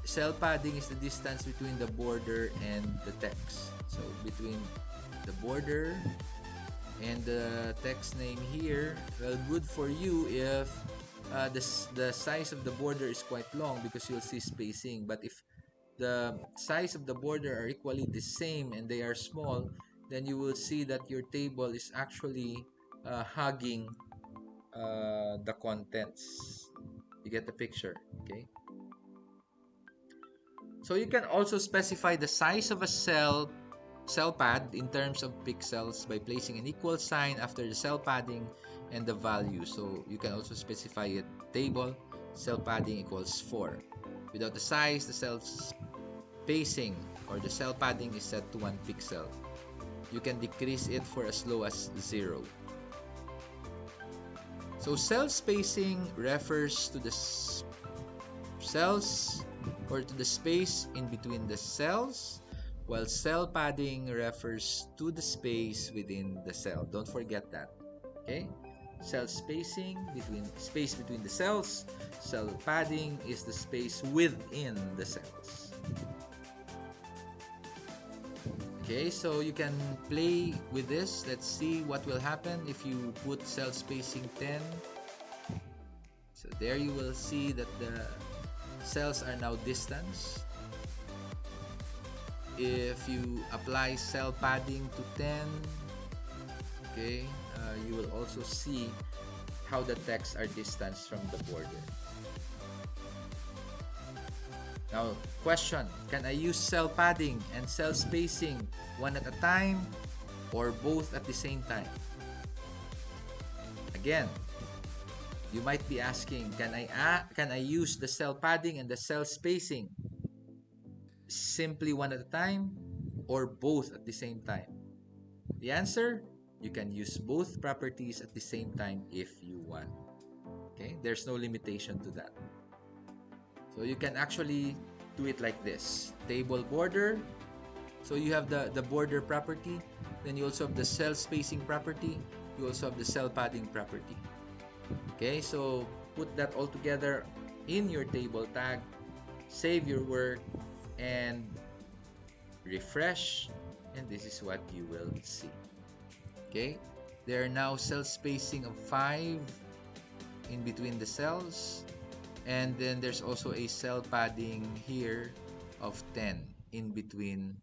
cell padding is the distance between the border and the text. So between the border and the text name here, well, good for you if the size of the border is quite long, because you'll see spacing. But if the size of the border are equally the same and they are small, then you will see that your table is actually hugging the contents. You get the picture, okay? So you can also specify the size of a cell pad in terms of pixels by placing an equal sign after the cell padding and the value. So you can also specify it table cell padding equals 4. Without the size, the cell spacing or the cell padding is set to 1 pixel. You can decrease it for as low as 0. So cell spacing refers to the cells or to the space in between the cells, while cell padding refers to the space within the cell. Don't forget that. Okay? Cell spacing, space between the cells. Cell padding is the space within the cells. Okay, so you can play with this. Let's see what will happen if you put cell spacing 10. So there you will see that the cells are now distanced. If you apply cell padding to 10, okay, you will also see how the texts are distanced from the border. Now, question, can I use cell padding and cell spacing one at a time or both at the same time? Again, you might be asking, can I use the cell padding and the cell spacing simply one at a time or both at the same time? The answer, you can use both properties at the same time if you want. Okay, there's no limitation to that. So you can actually do it like this. Table border. So you have the border property. Then you also have the cell spacing property. You also have the cell padding property. Okay, so put that all together in your table tag. Save your work and refresh. And this is what you will see. Okay, there are now cell spacing of 5 in between the cells. And then there's also a cell padding here of 10 in between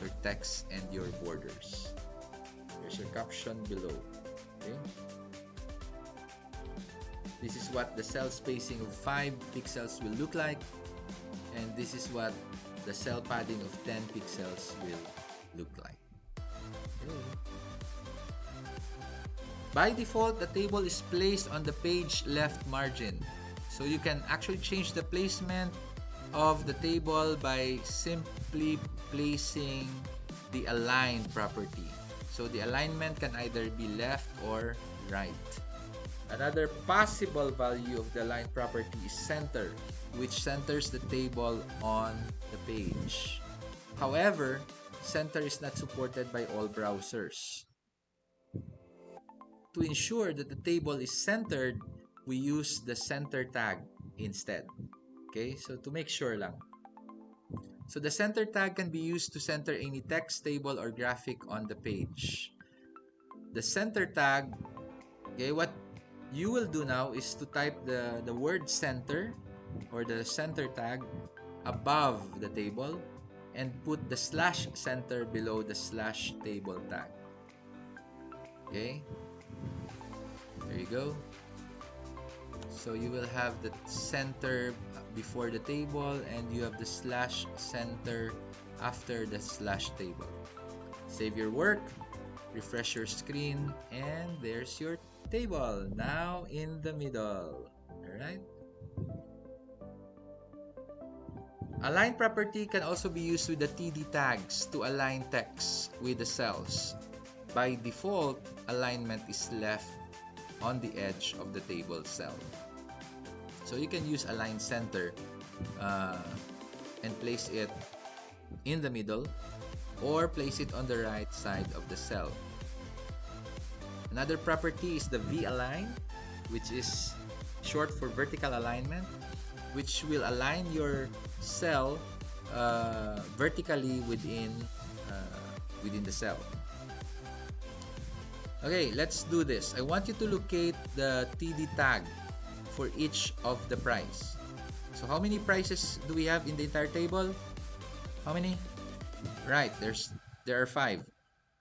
your text and your borders. There's your caption below. Okay? This is what the cell spacing of 5 pixels will look like. And this is what the cell padding of 10 pixels will look like. Okay. By default, the table is placed on the page left margin. So you can actually change the placement of the table by simply placing the align property. So the alignment can either be left or right. Another possible value of the align property is center, which centers the table on the page. However, center is not supported by all browsers. To ensure that the table is centered, we use the center tag instead. Okay, so to make sure lang. So the center tag can be used to center any text, table, or graphic on the page. The center tag, okay, what you will do now is to type the word center or the center tag above the table and put the slash center below the slash table tag. Okay, there you go. So you will have the center before the table and you have the slash center after the slash table. Save your work, refresh your screen, and there's your table now in the middle. Alright? Align property can also be used with the TD tags to align text with the cells. By default, alignment is left on the edge of the table cell. So you can use align center and place it in the middle or place it on the right side of the cell. Another property is the V-align, which is short for vertical alignment, which will align your cell vertically within the cell. Okay, let's do this. I want you to locate the TD tag for each of the price. So how many prices do we have in the entire table? How many? Right, there are 5.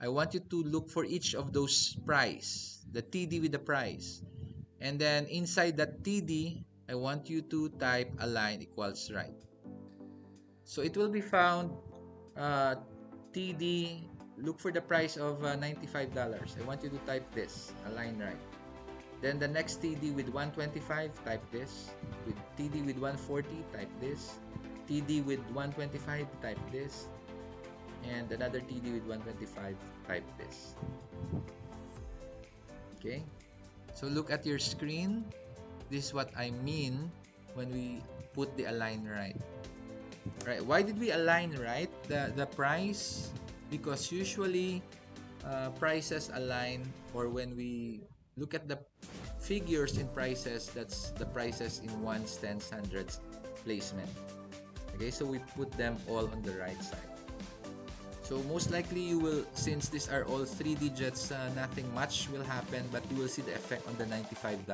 I want you to look for each of those price, the TD with the price. And then inside that TD, I want you to type align equals right. So it will be found TD, look for the price of $95. I want you to type this, align right. Then the next TD with 125, type this. With TD with 140, type this. TD with 125, type this. And another TD with 125, type this. Okay? So look at your screen. This is what I mean when we put the align right. Right? Why did we align right the price? Because usually prices align, or when we look at the figures in prices, that's the prices in ones, tens, hundreds placement. Okay, so we put them all on the right side. So most likely you will, since these are all 3 digits, nothing much will happen, but you will see the effect on the $95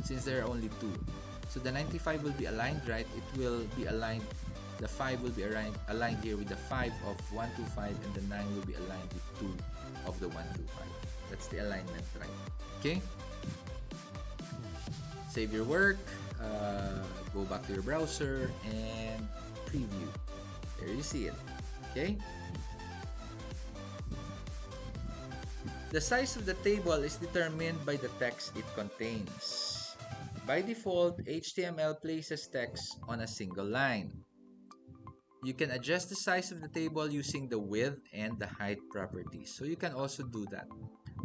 since there are only 2. So the 95 will be aligned right. It will be aligned. The 5 will be aligned here with the 5 of 125, and the 9 will be aligned with 2 of the 125. That's the alignment, right? Okay. Save your work. Go back to your browser and preview. There you see it. Okay. The size of the table is determined by the text it contains. By default, HTML places text on a single line. You can adjust the size of the table using the width and the height properties. So you can also do that.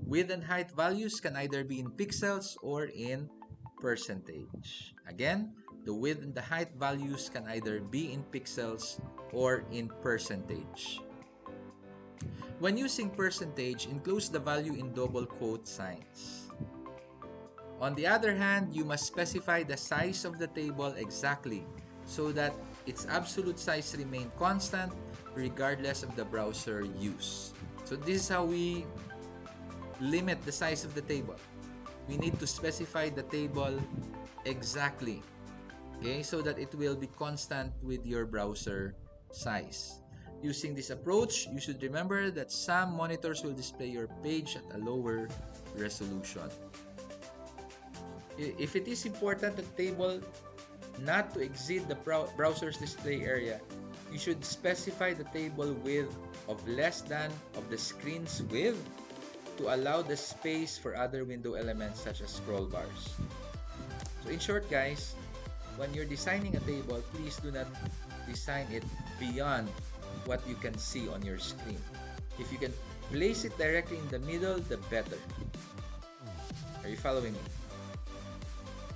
Width and height values can either be in pixels or in percentage. Again, the width and the height values can either be in pixels or in percentage. When using percentage, enclose the value in double quote signs. On the other hand, you must specify the size of the table exactly so that its absolute size remain constant regardless of the browser use. So this is how we limit the size of the table. We need to specify the table exactly, okay, so that it will be constant with your browser size. Using this approach, you should remember that some monitors will display your page at a lower resolution. If it is important the table not to exceed the browser's display area, you should specify the table width of less than of the screen's width to allow the space for other window elements such as scroll bars. So in short guys, when you're designing a table, please do not design it beyond what you can see on your screen. If you can place it directly in the middle, the better. Are you following me?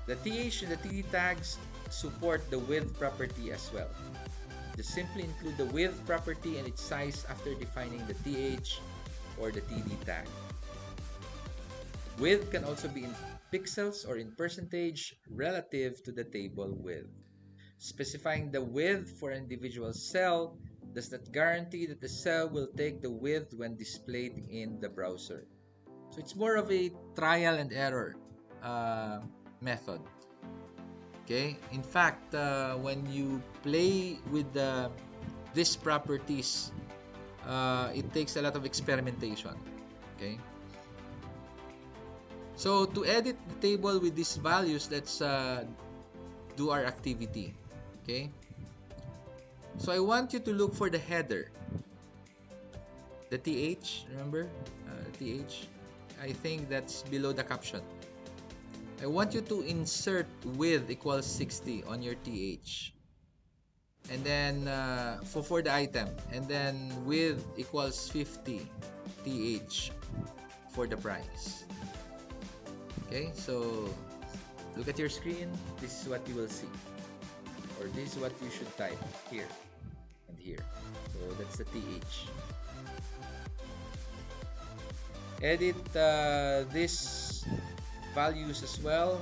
The TH and the TD tags support the width property as well. Just simply include the width property and its size after defining the TH or the TD tag. Width can also be in pixels or in percentage relative to the table width. Specifying the width for an individual cell does not guarantee that the cell will take the width when displayed in the browser. So it's more of a trial and error method. Okay. In fact, when you play with these properties, it takes a lot of experimentation. Okay. So to edit the table with these values, let's do our activity. Okay. So I want you to look for the header. The TH, remember? TH. I think that's below the caption. I want you to insert width equals 60 on your TH. And then for the item. And then width equals 50 TH for the price. Okay, so look at your screen. This is what you will see. Or this is what you should type here and here. So that's the TH. Edit this values as well.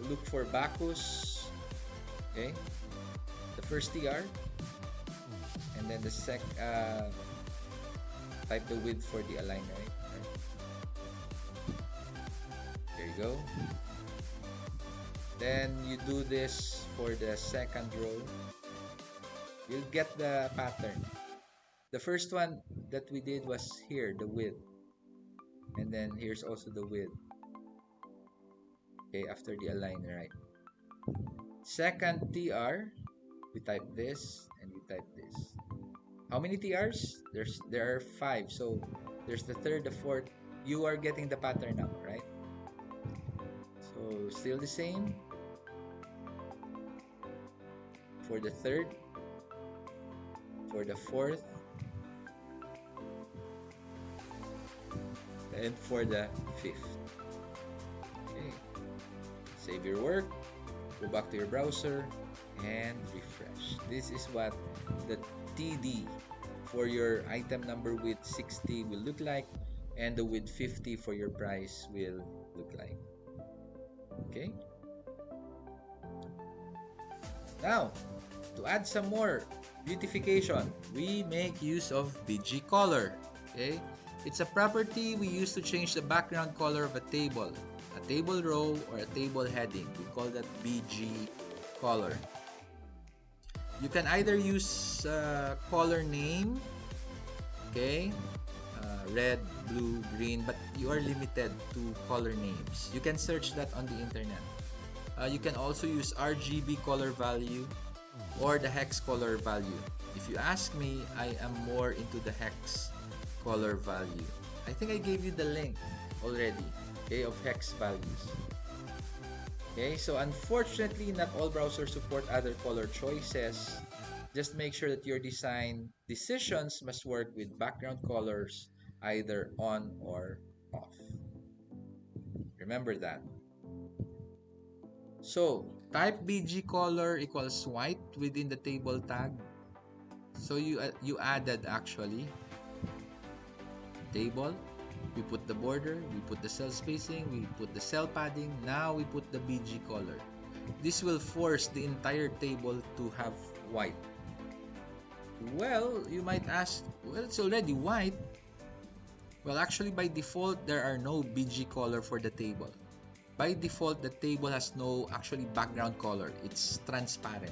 Look for Bacchus. Okay, the first TR, and then the type the width for the align, right? There you go. Then you do this for the second row. You'll get the pattern. The first one that we did was here, the width, and then here's also the width. Okay, after the align, right? Second TR, we type this and we type this. How many TRs? There are 5. So there's the third, the fourth. You are getting the pattern now, right? So still the same for the third, for the fourth, and for the fifth. Okay. Save your work, go back to your browser, and refresh. This is what the TD for your item number with 60 will look like, and the with 50 for your price will look like. Okay. Now, to add some more beautification, we make use of BG color. Okay. It's a property we use to change the background color of a table row, or a table heading. We call that BG color. You can either use color name, okay, red, blue, green, but you are limited to color names. You can search that on the internet. You can also use RGB color value or the hex color value. If you ask me, I am more into the hex color value. I think I gave you the link already, okay, of hex values. Okay, so unfortunately, not all browsers support other color choices. Just make sure that your design decisions must work with background colors either on or off. Remember that. So, type BG color equals white within the table tag. So you added actually table, we put the border, we put the cell spacing, we put the cell padding, now we put the BG color. This will force the entire table to have white. Well, you might ask, well, it's already white. Well, actually by default, there are no BG color for the table. By default, the table has no actually background color. It's transparent.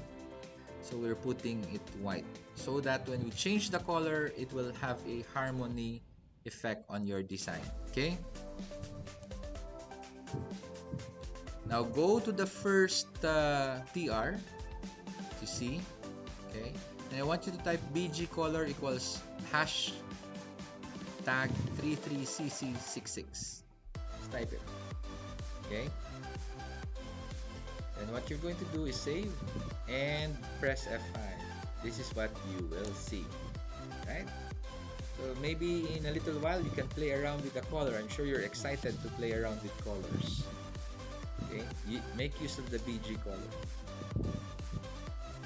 So we're putting it white so that when we change the color, it will have a harmony effect on your design. Okay? Now go to the first TR to see. Okay? And I want you to type BG color equals hash tag 33cc66. Let's type it. Okay? And what you're going to do is save and press F5. This is what you will see, right? So maybe in a little while you can play around with the color. I'm sure you're excited to play around with colors. Okay, make use of the BG color.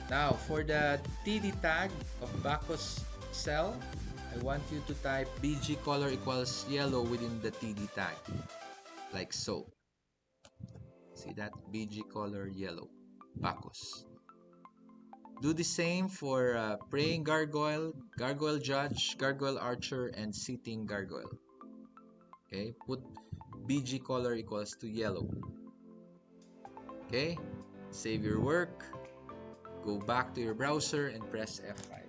Now for the TD tag of Bacchus cell, I want you to type BG color equals yellow within the TD tag, like so. See that? BG color yellow, Bacchus. Do the same for praying gargoyle, gargoyle judge, gargoyle archer, and sitting gargoyle. Okay, put BG color equals to yellow. Okay, save your work, go back to your browser and press F5.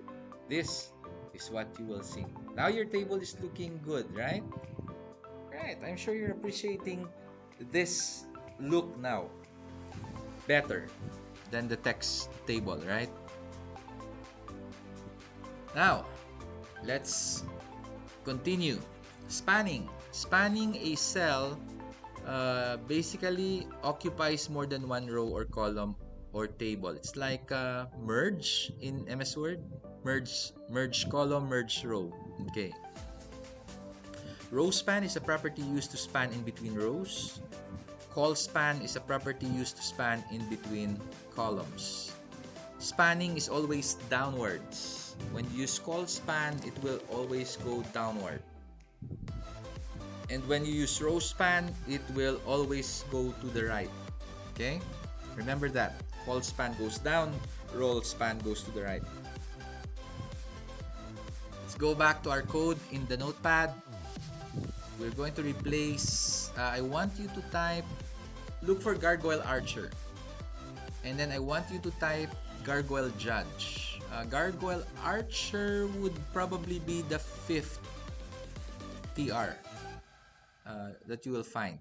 This is what you will see. Now your table is looking good, right? Right, I'm sure you're appreciating this look now better than the text table, right? Now, let's continue. Spanning. Spanning a cell basically occupies more than one row or column or table. It's like merge in MS Word. Merge column, merge row. Okay. Row span is a property used to span in between rows. Col span is a property used to span in between columns. Spanning is always downwards. When you use col span, it will always go downward. And when you use row span, it will always go to the right. Okay? Remember that. Col span goes down, row span goes to the right. Let's go back to our code in the notepad. We're going to replace, I want you to type, look for gargoyle archer. And then I want you to type gargoyle judge. Gargoyle archer would probably be the 5th TR that you will find.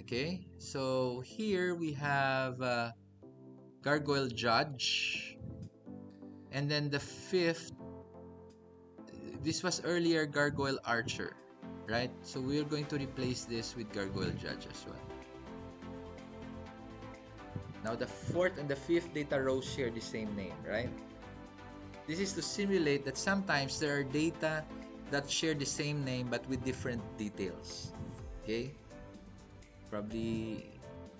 Okay, so here we have gargoyle judge. And then the 5th, this was earlier gargoyle archer, right? So we're going to replace this with gargoyle judge as well. Now the 4th and the 5th data rows share the same name, right? This is to simulate that sometimes there are data that share the same name but with different details. Okay? Probably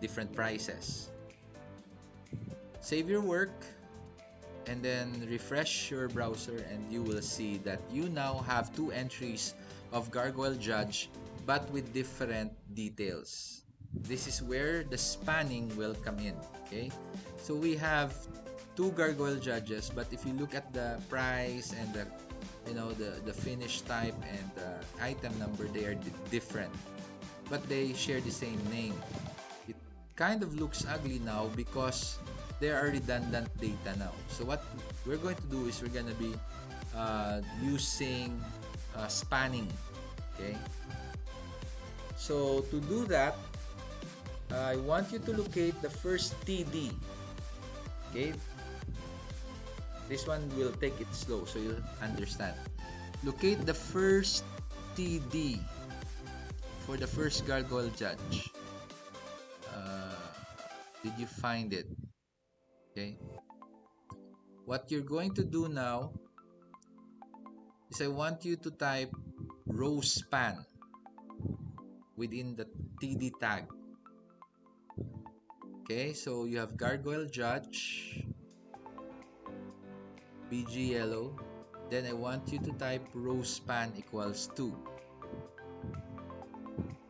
different prices. Save your work and then refresh your browser and you will see that you now have 2 entries of gargoyle judge but with different details. This is where the spanning will come in. Okay, so we have 2 gargoyle judges, but if you look at the price and the finish type and the item number, they are different, but they share the same name. It kind of looks ugly now because there are redundant data now. So what we're going to do is we're going to be using spanning. Okay, so to do that, I want you to locate the first TD. Okay, this one will take it slow so you'll understand. Locate the first TD for the first gargoyle judge. Did you find it? Okay, what you're going to do now is I want you to type row span within the TD tag. Okay, so you have gargoyle judge, BG yellow. Then I want you to type row span equals 2.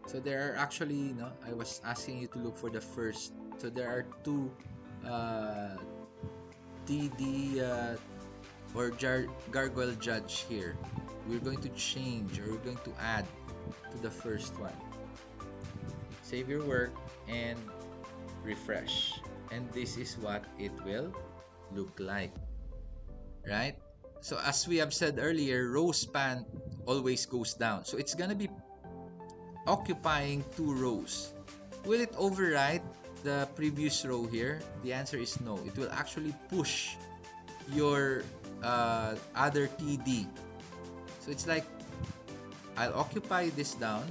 So there are actually, I was asking you to look for the first. So there are 2 TD or gargoyle judge here. We're going to change or we're going to add to the first one. Save your work and refresh, and this is what it will look like, right? So as we have said earlier, row span always goes down, so it's gonna be occupying 2 rows. Will it overwrite the previous row here? The answer is no. It will actually push your other TD. So it's like I'll occupy this down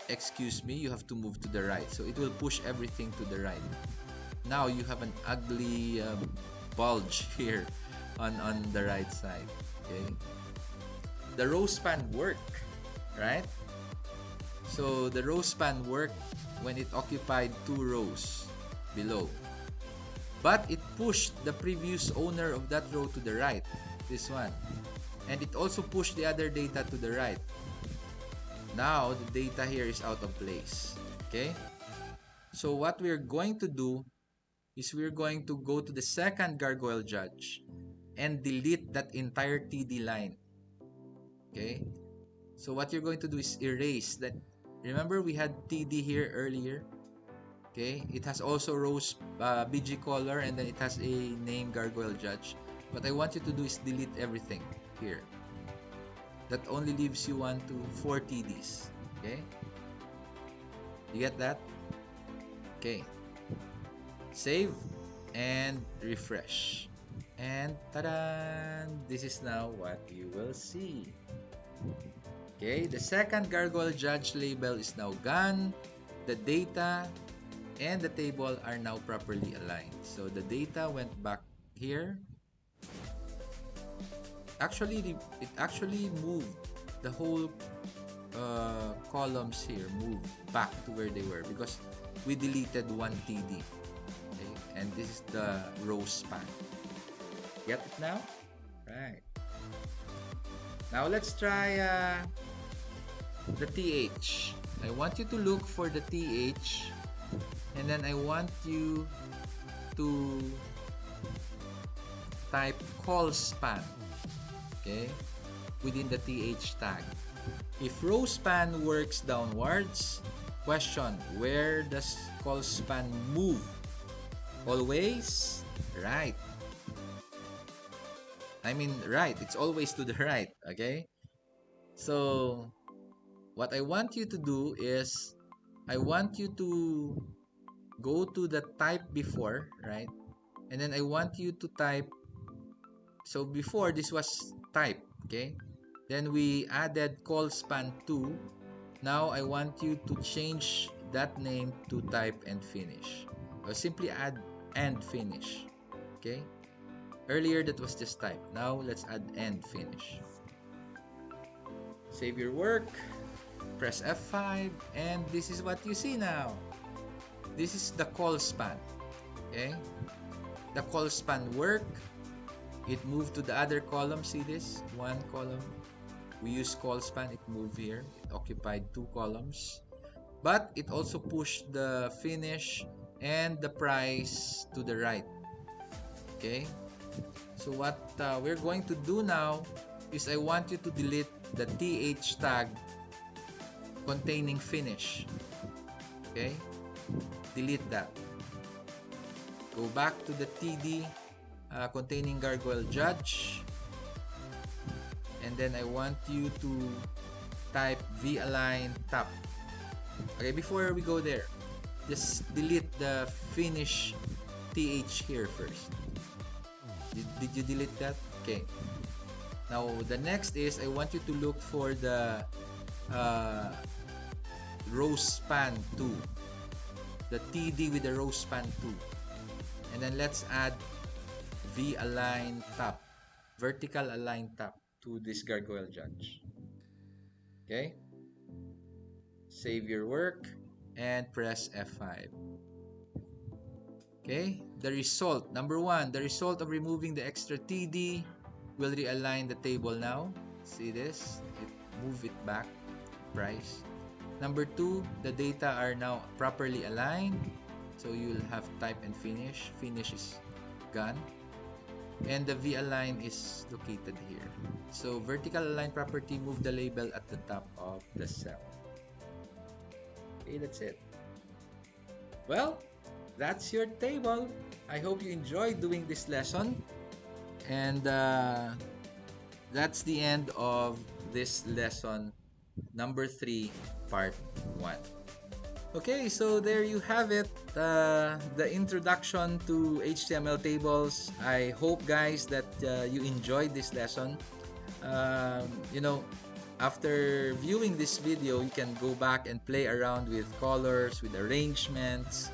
excuse me, you have to move to the right. So it will push everything to the right. Now you have an ugly bulge here on the right side. Okay, the row span work, right? So the row span worked when it occupied 2 rows below, but it pushed the previous owner of that row to the right, this one, and it also pushed the other data to the right. Now the data here is out of place. Okay, so what we're going to do is we're going to go to the second gargoyle judge and delete that entire TD line. Okay, so what you're going to do is erase that. Remember we had TD here earlier. Okay, it has also rows BG color, and then it has a name gargoyle judge. What I want you to do is delete everything here. That only leaves you 1 to 4 TDs. Okay, you get that? Okay, save and refresh, and ta-da! This is now what you will see. Okay, the second gargoyle judge label is now gone. The data and the table are now properly aligned. So the data went back here. Actually, it actually moved the whole columns here, moved back to where they were because we deleted 1 TD. Okay, and this is the row span. Get it now? Right. Now let's try the TH. I want you to look for the TH, and then I want you to type call span, okay, within the TH tag. If row span works downwards, question, where does call span move? Always right. I mean right, it's always to the right, okay? So what I want you to do is I want you to go to the type before, right? And then I want you to type, so before this was type, okay? Then we added call span 2. Now I want you to change that name to type and finish. Or simply add and finish, okay? Earlier that was just type. Now let's add and finish. Save your work, press F5, and this is what you see now. This is the call span. Okay? The call span work. It moved to the other column. See this? 1 column. We use call span. It moved here. It occupied 2 columns. But it also pushed the finish and the price to the right. Okay? So what we're going to do now is I want you to delete the TH tag containing finish. Okay? Delete that. Go back to the TD containing gargoyle judge, and then I want you to type v-align top. Okay, before we go there, just delete the finish TH here first. Did you delete that? Okay. Now the next is I want you to look for the row span 2, the TD with the row span 2, and then let's add v-align top, vertical align top to this gargoyle judge. Okay, save your work and press F5. Okay, the result, number 1, the result of removing the extra TD will realign the table now. See this? Move it back, price. Number 2, the data are now properly aligned. So you'll have type and finish. Finish is gone. And the v-align is located here. So vertical align property, move the label at the top of the cell. Okay, that's it. Well, that's your table. I hope you enjoyed doing this lesson. And that's the end of this lesson number 3, part 1. Okay, so there you have it, the introduction to HTML tables. I hope, guys, that you enjoyed this lesson. You know, After viewing this video, you can go back and play around with colors, with arrangements,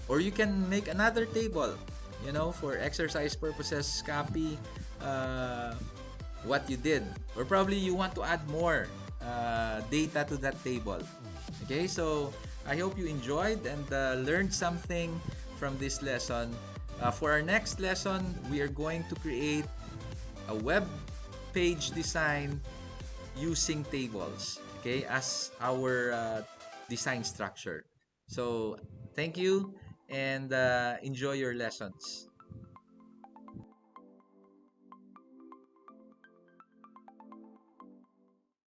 or you can make another table, for exercise purposes. Copy uh, what you did, or probably you want to add more data to that table. Okay, so I hope you enjoyed and learned something from this lesson. For our next lesson, we are going to create a web page design using tables, okay, as our design structure. So thank you, and enjoy your lessons.